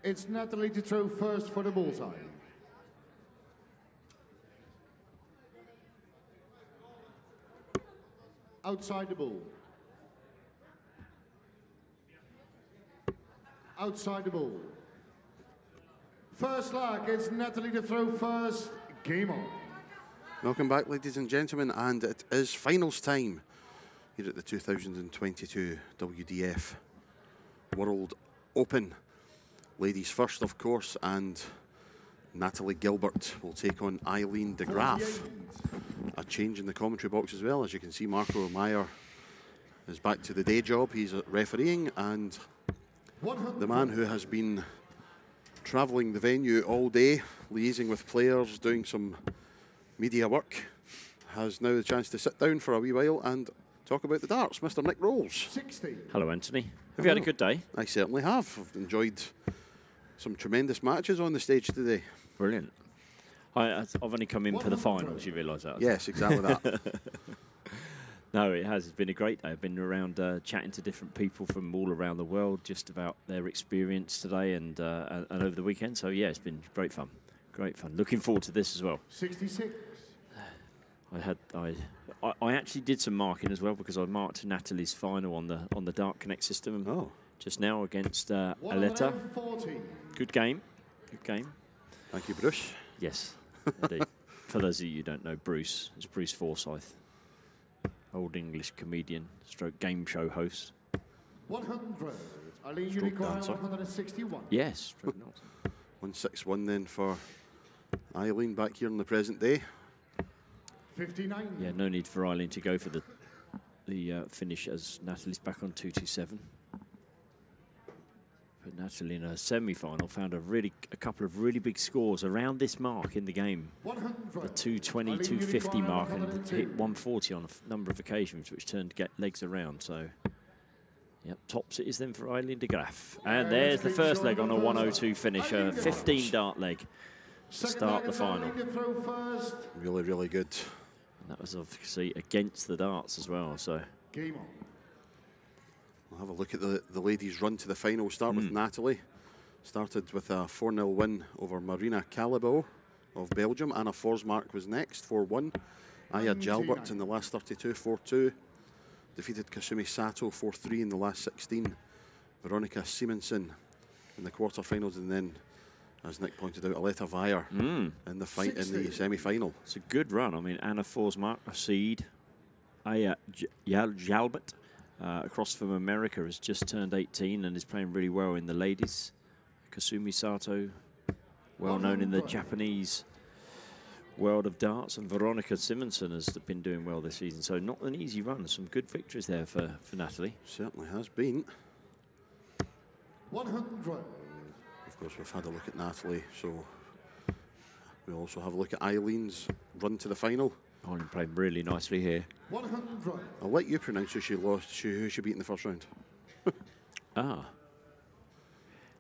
It's Natalie to throw first for the bullseye. Outside the ball. Outside the ball. First lag, it's Natalie to throw first. Game on. Welcome back, ladies and gentlemen, and it is finals time here at the 2022 WDF World Open. Ladies first, of course, and Natalie Gilbert will take on Aileen de Graaf. A change in the commentary box as well. As you can see, Marco Meyer is back to the day job. He's refereeing, and the man who has been travelling the venue all day, liaising with players, doing some media work, has now the chance to sit down for a wee while and talk about the darts. Mr. Nick Rolls. 60. Hello, Anthony. Have you had a good day? I certainly have. I've enjoyed some tremendous matches on the stage today. Brilliant. I've only come in for the finals, you realise that? Yes, exactly that. No, it has. It's been a great day. I've been around chatting to different people from all around the world just about their experience today and over the weekend. So, yeah, it's been great fun. Great fun. Looking forward to this as well. 66. I actually did some marking as well because I marked Natalie's final on the Dart Connect system just now against Aletta. Good game. Good game. Thank you, Bruce. Yes, indeed. For those of you who don't know, Bruce is Bruce Forsyth, old English comedian, stroke game show host. 100. Aileen, you require 161. Yes, stroke dancer. 161 then for Aileen back here in the present day. 59. Yeah, no need for Aileen to go for the finish as Natalie's back on 227. But Natalie in her semi-final found a couple of really big scores around this mark in the game. 100. The 220, 250 mark, and hit 140 on a number of occasions, which turned to get legs around. So, yep, tops it is then for Aileen de Graaf. And there's the first leg on a 102 finish, a 15 dart leg to start the final. Really, really good. And that was obviously against the darts as well. So game on. We'll have a look at the ladies' run to the final. We'll start with Natalie. Started with a 4-0 win over Marina Calabo of Belgium. Anna Forsmark was next, 4-1. Aya Gilbert in the last 32, 4-2. Defeated Kasumi Sato, 4-3 in the last 16. Veronica Simonsen in the quarterfinals, and then, as Nick pointed out, Aletta Weyer in the semi-final. It's a good run. I mean, Anna Forsmark, a seed. Aya Gilbert, across from America, has just turned 18 and is playing really well in the ladies. Kasumi Sato, well known in the Japanese world of darts, and Veronica Simonsen has been doing well this season. So not an easy run. Some good victories there for Natalie. Certainly has been. 100. Of course, we've had a look at Natalie, so we'll also have a look at Eileen's run to the final. Aileen playing really nicely here. 100. I'll let you pronounce who she lost, who she beat in the first round.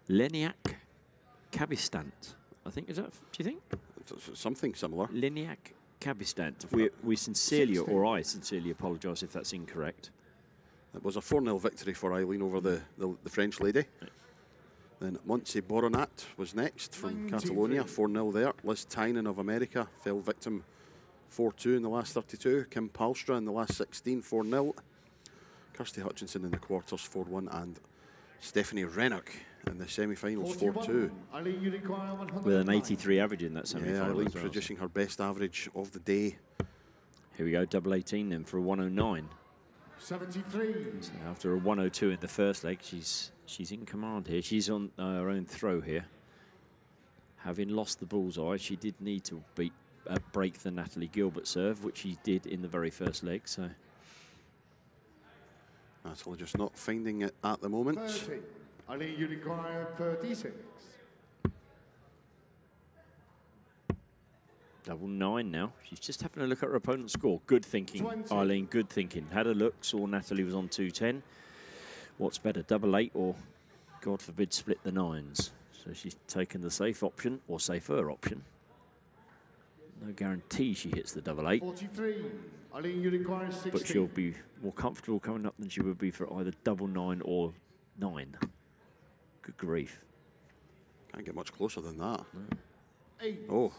Leniak Kabistant. I think, is that, do you think? Something similar. Leniak Kabistant. We sincerely, or I sincerely apologise if that's incorrect. It was a 4-0 victory for Aileen over the French lady. Right. Then Montse Boronat was next from Catalonia, 4-0 there. Liz Tynan of America fell victim 4-2 in the last 32. Kim Palstra in the last 16, 4-0. Kirsty Hutchinson in the quarters, 4-1. And Stephanie Rennock in the semi-finals, 4-2. With an 83 average in that semi-final. Yeah, Aileen producing her best average of the day. Here we go, double 18 then for a 109. 73. So after a 102 in the first leg, she's in command here. She's on her own throw here. Having lost the bullseye, she did need to break the Natalie Gilbert serve, which she did in the very first leg. So Natalie just not finding it at the moment. 30. Aileen, you require 36. Double 9 now. She's just having a look at her opponent's score. Good thinking, 20. Aileen, good thinking. Had a look, saw Natalie was on 210. What's better, double 8 or, God forbid, split the 9s? So she's taken the safe option, or safer option. No guarantee she hits the double 8. 43. Aileen, you require 16. But she'll be more comfortable coming up than she would be for either double 9 or 9. Good grief. Can't get much closer than that. 8. Oh,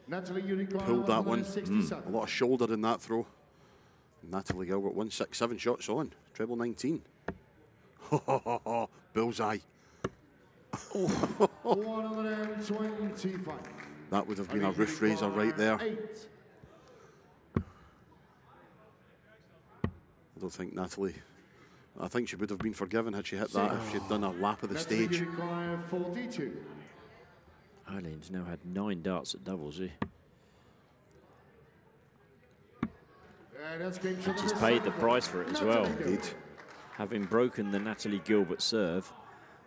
Natalie, you require pulled that one. 167. A lot of shoulder in that throw. Natalie Gilbert, 167 shots on. Treble 19. Bullseye. 125. That would have been a roof raiser right there. 8. I don't think Natalie, I think she would have been forgiven had she hit that if she'd done a lap of the Natalie, stage. you require 42. Aileen's now had 9 darts at doubles, That's game shot She's number paid the 7. price for it as well. Indeed. Having broken the Natalie Gilbert serve,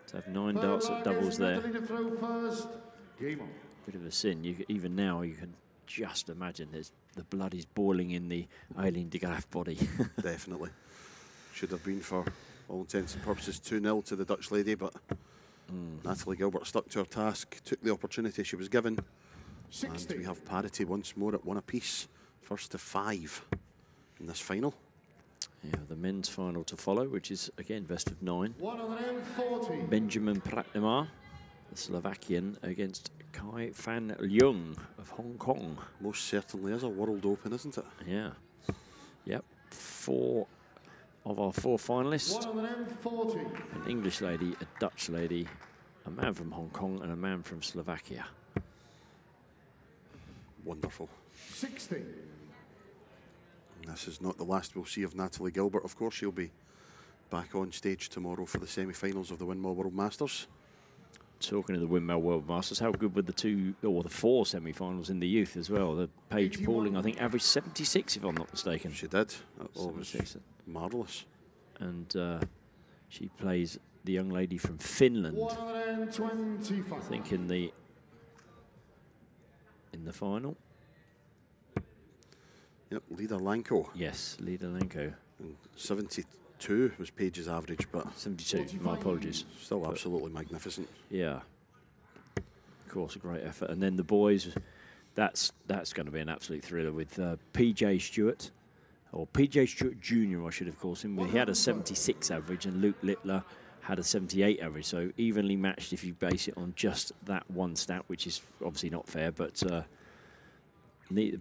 to have 9 darts at doubles there. Natalie to throw first. Game on. Bit of a sin. Even now, you can just imagine the blood is boiling in the Aileen de Graaf body. Definitely. Should have been, for all intents and purposes, 2-0 to the Dutch lady, but Natalie Gilbert stuck to her task, took the opportunity she was given, 60. and we have parity once more at 1 apiece. First to 5 in this final. Yeah, the men's final to follow, which is, again, best of 9. 140. Benjamin Pratnemar, the Slovakian, against Kai Fan Leung of Hong Kong. Most certainly is a World Open, isn't it? Yeah. Yep. 4 of our 4 finalists. 140. An English lady, a Dutch lady, a man from Hong Kong, and a man from Slovakia. Wonderful. 60. And this is not the last we'll see of Natalie Gilbert. Of course, she'll be back on stage tomorrow for the semi-finals of the Windmill World Masters. Talking of the Windmill World Masters, how good were the 2 or the 4 semi-finals in the youth as well? The Paige Pauling, I think, averaged 76, if I'm not mistaken. She did. That was 76. marvellous. And she plays the young lady from Finland, 125. I think, in the final. Yep, Lida Lanko. Yes, Lida Lenko. And 72 was Paige's average, but 72, my apologies. still absolutely magnificent. Yeah. Of course, a great effort. And then the boys, that's going to be an absolute thriller with PJ Stewart, or PJ Stewart Jr., I should have called him. He had a 76 average, and Luke Littler had a 78 average, so evenly matched if you base it on just that one stat, which is obviously not fair, but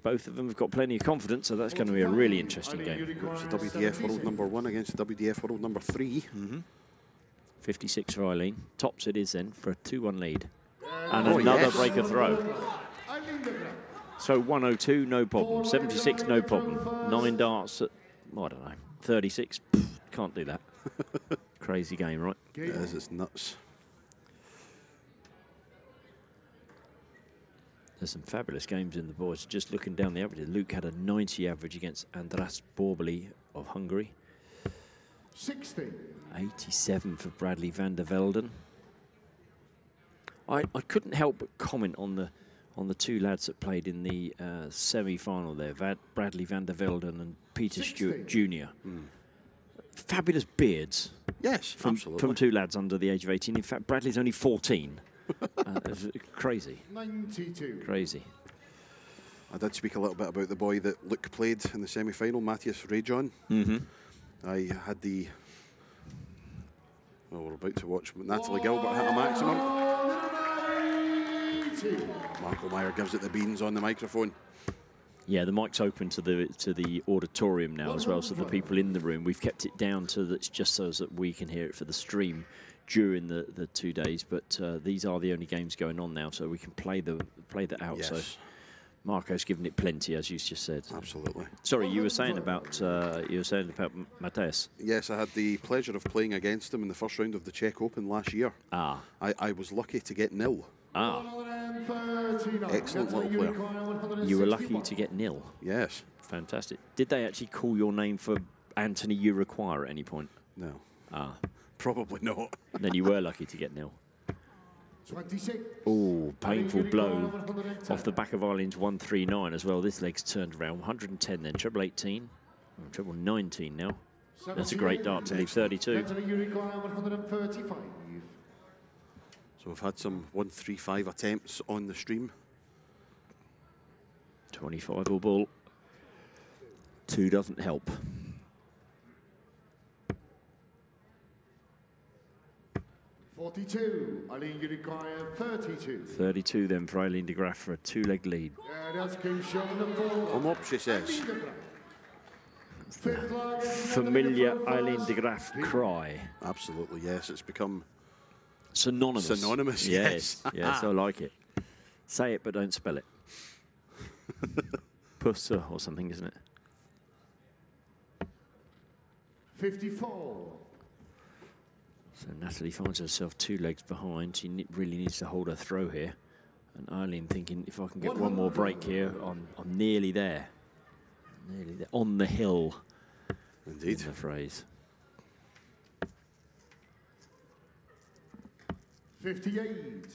both of them have got plenty of confidence, so that's going to be a really interesting game. It's the WDF World number 1 against the WDF World number 3. 56 for Aileen. Tops it is then for a 2-1 lead. And another breaker throw. So 102, no problem. 76, no problem. 9 darts at, I don't know, 36. Can't do that. Crazy game, right? It is, it's nuts. There's some fabulous games in the boys. Just looking down the average, Luke had a 90 average against Andras Borbeli of Hungary. 60. 87 for Bradley van der Velden. I couldn't help but comment on the 2 lads that played in the semi-final there, Bradley van der Velden and Peter 60. Stewart Jr. Fabulous beards. Yes, absolutely. From 2 lads under the age of 18. In fact, Bradley's only 14. It's crazy. 92. Crazy. I did speak a little bit about the boy that Luke played in the semi-final, Matthias Rayjohn. I had the... Well, we're about to watch Natalie Gilbert hit a maximum. Marco Meyer gives it the beans on the microphone. Yeah, the mic's open to the auditorium now as well, so the people in the room. We've kept it down to that's just so that we can hear it for the stream during the 2 days. But these are the only games going on now, so we can play that out. Yes. So Marco's given it plenty, as you just said. Absolutely. Sorry, you were saying about Matthias. Yes, I had the pleasure of playing against him in the first round of the Czech Open last year. Ah. I was lucky to get nil. Ah. Excellent little player. You were lucky to get nil. Yes. Fantastic. Did they actually call your name for Anthony you require at any point? No. Ah. Probably not. Then you were lucky to get nil. 26. Oh, painful blow off the back of Aileen's 139 as well. This leg's turned around. 110 then, treble 18. Oh, treble 19 now. That's a great dart to leave 32. So we've had some 135 attempts on the stream. 25 all ball. 2 doesn't help. 42. Aileen, you require 32. 32 then for Aileen de Graaf for a two-leg lead. That came short on the ball. Come up, she says. Aileen de Graaf. Fifth leg, Familiar Natalie for Aileen first. de Graaf cry. Absolutely, yes. It's become Synonymous. synonymous. Yes, yes, I like it. Say it, but don't spell it. Pussa or something, isn't it? 54. So Natalie finds herself two legs behind. She really needs to hold her throw here. And Aileen thinking, if I can get one more break here, I'm nearly there. Nearly there. On the hill. Indeed. The phrase. 58.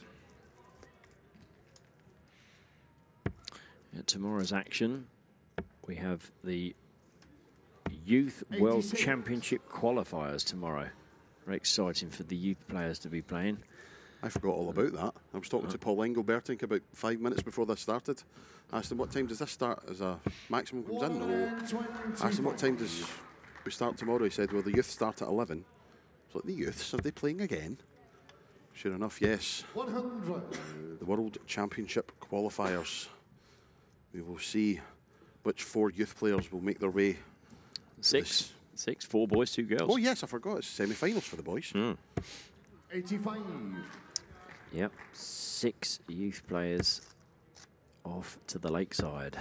At tomorrow's action, we have the Youth World 86. Championship qualifiers tomorrow. Very exciting for the youth players to be playing. I forgot all about that. I was talking to Paul Gilbert about 5 minutes before this started. I asked him, what time does this start as a maximum comes in? Or I asked him, what time does we start tomorrow? He said, well, the youth start at 11. So like, the youths, are they playing again? Sure enough, yes. 100. The World Championship qualifiers. We will see which 4 youth players will make their way. Six, 4 boys, 2 girls. Oh, yes, I forgot. It's semi-finals for the boys. 85. Yep, 6 youth players off to the lakeside.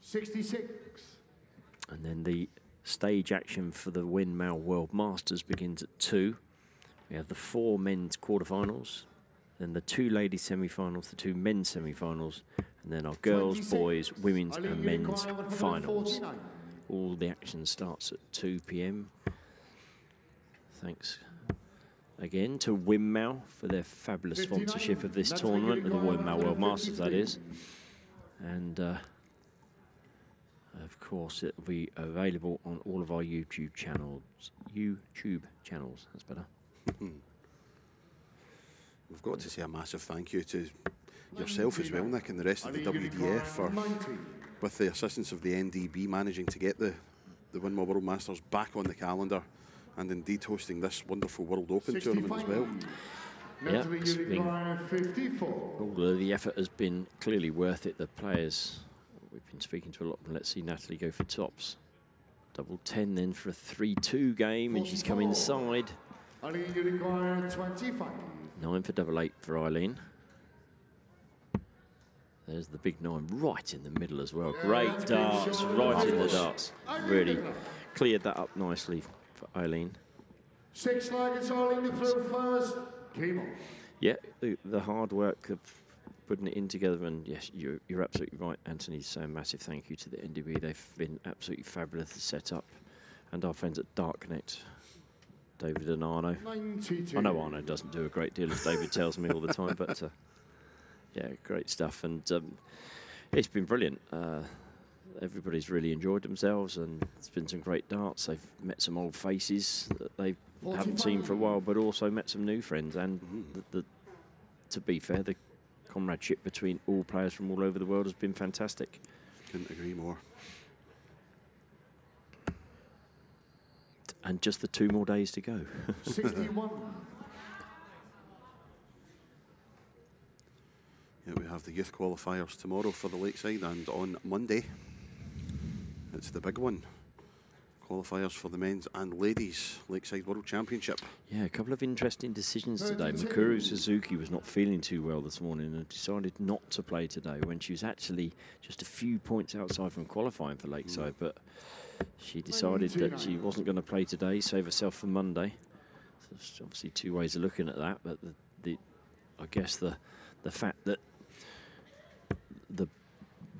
66. And then the stage action for the Windmill World Masters begins at 2. We have the 4 men's quarterfinals, then the 2 ladies semi-finals, the 2 men's semi-finals, and then our girls, 26. boys, women's Aileen, and you men's require 149. finals. All the action starts at 2 p.m. Thanks again to Windmill for their fabulous 59. sponsorship of this Natalie, tournament, you the require Windmill World Masters, that 153. is. And of course, it will be available on all of our YouTube channels. That's better. We've got to say a massive thank you to yourself as well, Nick, and the rest of the WDF for, with the assistance of the NDB, managing to get the Windmill World Masters back on the calendar and indeed hosting this wonderful World Open tournament as well. Natalie, it's you been- require 54. All of the effort has been clearly worth it. The players, we've been speaking to a lot of them. Let's see Natalie go for tops. Double 10 then for a 3-2 game, and she's come 44. inside. Aileen, you require 25. 9 for double 8 for Aileen. There's the big 9 right in the middle as well. Great that's darts, good. right in the Marvellous. darts. Aileen Really de Graaf. cleared that up nicely for Aileen. 6 legs, Aileen to throw first. Came on. Yeah, the hard work of putting it in together, and yes, you're absolutely right, Anthony. So a massive thank you to the NDB. They've been absolutely fabulous to set up, and our friends at Dark Connect, David and Arno. 92. I know Arno doesn't do a great deal, as David tells me all the time, but yeah, great stuff, and it's been brilliant. Everybody's really enjoyed themselves, and it's been some great darts. They've met some old faces that they haven't seen for a while, but also met some new friends. And to be fair, the comradeship between all players from all over the world has been fantastic. Couldn't agree more. And just the 2 more days to go. 61. Yeah, we have the youth qualifiers tomorrow for the Lakeside, and on Monday it's the big one. Qualifiers for the men's and ladies Lakeside World Championship. Yeah, a couple of interesting decisions today. 32. Mikuru Suzuki was not feeling too well this morning and decided not to play today when she was actually just a few points outside from qualifying for Lakeside, but she decided that she wasn't going to play today, save herself for Monday. So there's obviously 2 ways of looking at that, but I guess the fact that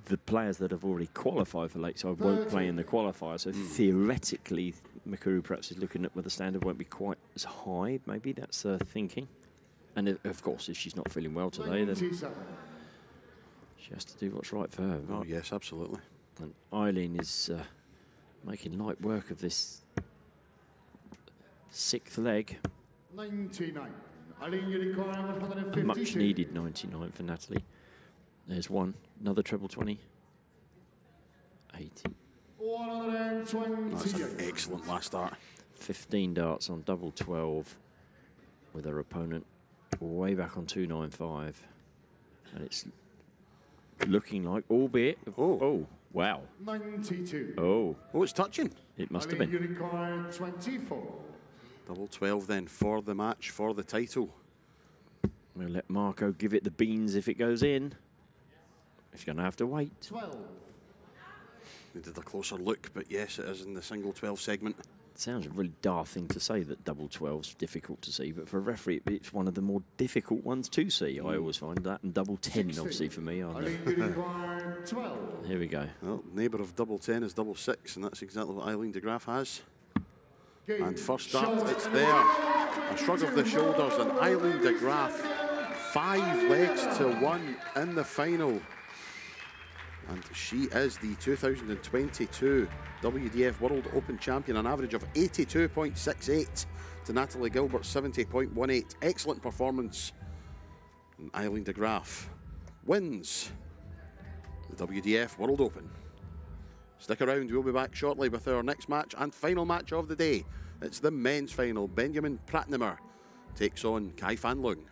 the players that have already qualified for Lakeside won't play in the qualifier, so theoretically Mikuru perhaps is looking at where the standard won't be quite as high. Maybe that's thinking. And of course, if she's not feeling well today, then 97. she has to do what's right for her. Oh yes, absolutely. And Aileen is making light work of this 6th leg. 99. Aileen, you require A 152. much needed 99 for Natalie. There's one, another treble 20. 80. 128. That's an excellent last start. 15 darts on double 12 with her opponent way back on 295. And it's looking like, albeit, oh, wow. 92. Oh, it's touching. It must have been. Unicorn 24. Double 12 then for the match, for the title. We'll let Marco give it the beans if it goes in. He's going to have to wait. 12. We did a closer look, but yes, it is in the single 12 segment. It sounds a really daft thing to say that double 12's difficult to see, but for a referee, it's one of the more difficult ones to see. I always find that, and double 10, obviously, for me. Unicorn 12. Here we go. Well, neighbour of double 10 is double 6, and that's exactly what Aileen de Graaf has. And first up, it's there. A shrug of the shoulders, and Aileen de Graaf, 5 legs to 1 in the final. And she is the 2022 WDF World Open Champion, an average of 82.68 to Natalie Gilbert, 70.18. Excellent performance. And Aileen de Graaf wins the WDF World Open. Stick around, we'll be back shortly with our next match and final match of the day. It's the men's final. Benjamin Pratnemer takes on Kai Fan Leung.